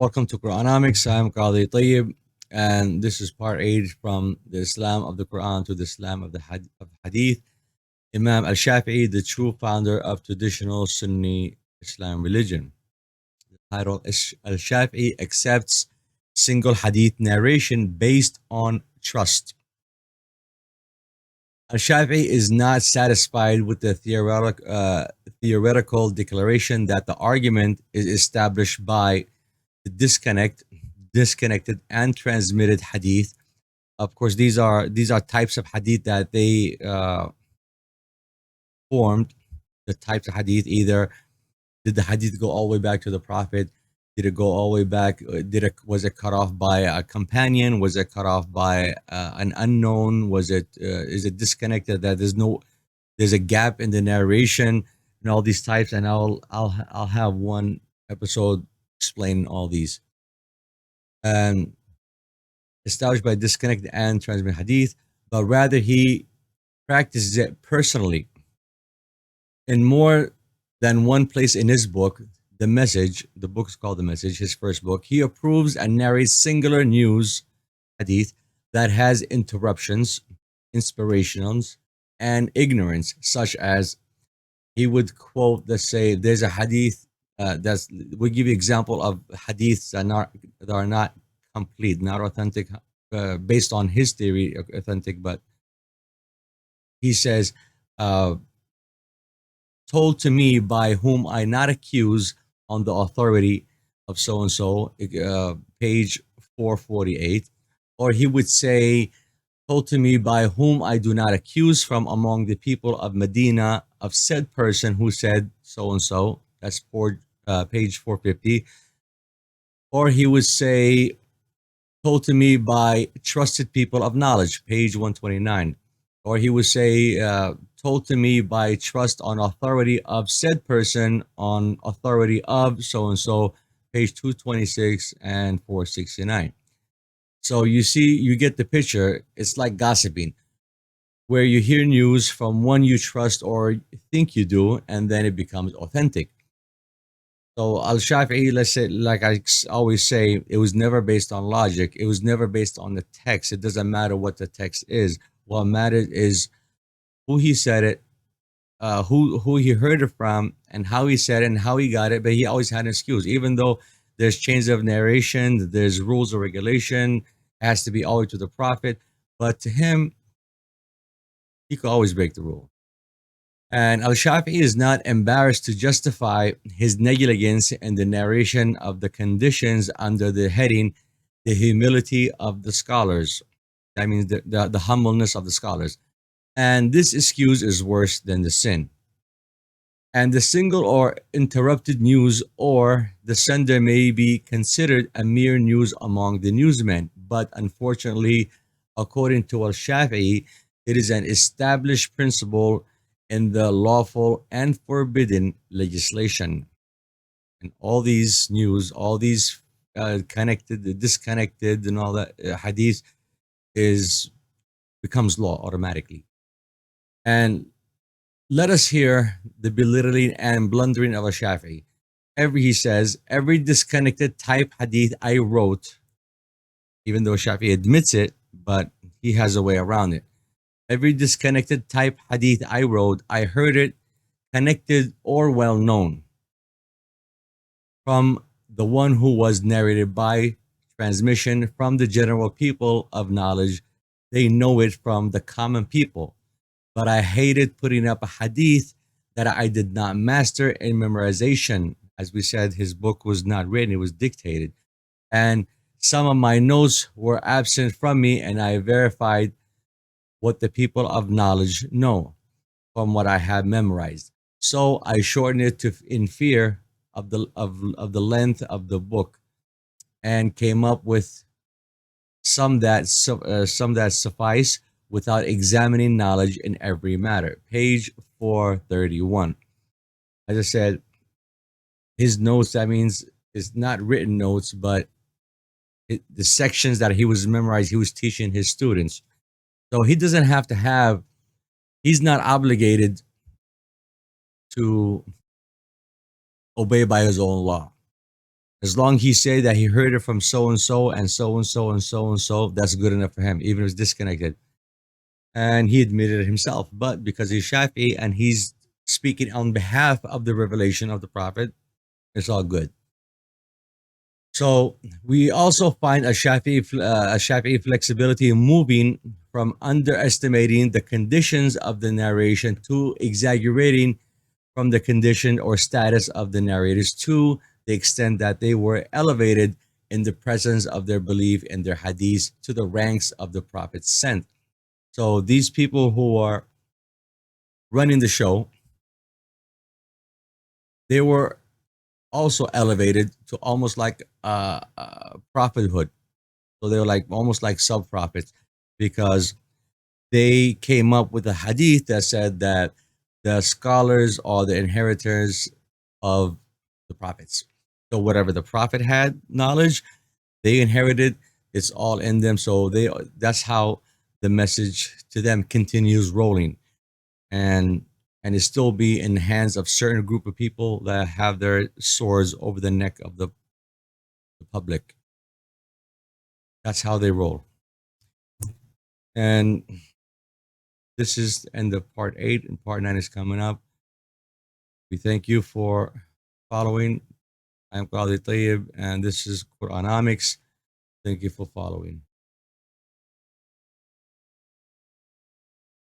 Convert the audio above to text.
Welcome to Qur'anomics. I'm Qadi Tayyib, and this is part 8 from the Islam of the Quran to the Islam of the Hadith. Imam Al-Shafi'i, the true founder of traditional Sunni Islam religion. The title is Al-Shafi'i accepts single Hadith narration based on trust. Al-Shafi'i is not satisfied with the theoretical declaration that the argument is established by the disconnected and transmitted hadith. Of course, these are types of hadith that they formed. The types of hadith, either did the hadith go all the way back to the prophet, did it go all the way back, was it cut off by a companion, was it cut off by an unknown, is it disconnected, that there's a gap in the narration, and all these types. And I'll have one episode explaining all these. And established by disconnected and transmitted hadith, but rather he practices it personally in more than one place in his book, The Message. The book is called The Message, his first book. He approves and narrates singular news hadith that has interruptions, inspirations, and ignorance, such as he would quote, let's say, there's a hadith we give you example of hadiths that are not complete, not authentic, based on his theory, authentic, but he says, told to me by whom I not accuse on the authority of so and so, page 448. Or he would say, told to me by whom I do not accuse from among the people of Medina of said person who said so and so. That's page 450. Or he would say, told to me by trusted people of knowledge, page 129. Or he would say, told to me by trust on authority of said person on authority of so and so, page 226 and 469. So you see, you get the picture. It's like gossiping, where you hear news from one you trust or think you do, and then it becomes authentic. So Al-Shafi'i, let's say, like I always say, it was never based on logic. It was never based on the text. It doesn't matter what the text is. What matters is who he said it, who he heard it from, and how he said it and how he got it. But he always had an excuse, even though there's chains of narration, there's rules of regulation, it has to be always to the prophet. But to him, he could always break the rule. And Al-Shafi'i is not embarrassed to justify his negligence in the narration of the conditions under the heading, the humility of the scholars. That means the humbleness of the scholars. And this excuse is worse than the sin. And the single or interrupted news or the sender may be considered a mere news among the newsmen. But unfortunately, according to Al-Shafi'i, it is an established principle in the lawful and forbidden legislation. And all these news, all these connected, disconnected, and all that hadith becomes law automatically. And let us hear the belittling and blundering of Al-Shafi'i. He says, every disconnected type hadith I wrote, even though Shafi'i admits it, but he has a way around it. Every disconnected type hadith I wrote, I heard it connected or well known from the one who was narrated by transmission from the general people of knowledge. They know it from the common people. But I hated putting up a hadith that I did not master in memorization. As we said, his book was not written, it was dictated. And some of my notes were absent from me, and I verified what the people of knowledge know from what I have memorized. So I shortened it in fear of the length of the book, and came up with some that suffice without examining knowledge in every matter. Page 431. As I said, his notes, that means it's not written notes, but the sections that he was memorized, he was teaching his students. So he doesn't have to have, he's not obligated to obey by his own law. As long he say that he heard it from so and so and so and so and so and so, that's good enough for him, even if it's disconnected. And he admitted it himself. But because he's Shafi'i and he's speaking on behalf of the revelation of the Prophet, it's all good. So we also find a Shafi'i flexibility in moving from underestimating the conditions of the narration to exaggerating from the condition or status of the narrators to the extent that they were elevated in the presence of their belief in their hadiths to the ranks of the Prophet sent. So these people who are running the show, they were also elevated to almost like prophethood. So they were like almost like sub prophets because they came up with a hadith that said that the scholars are the inheritors of the prophets. So whatever the prophet had knowledge, they inherited. It's all in them. So that's how the message to them continues rolling, and it still be in the hands of certain group of people that have their swords over the neck of the public. That's how they roll. And this is the end of part 8, and part 9 is coming up. We thank you for following. I'm Qadi Tayyib, and this is Quranomics. Thank you for following.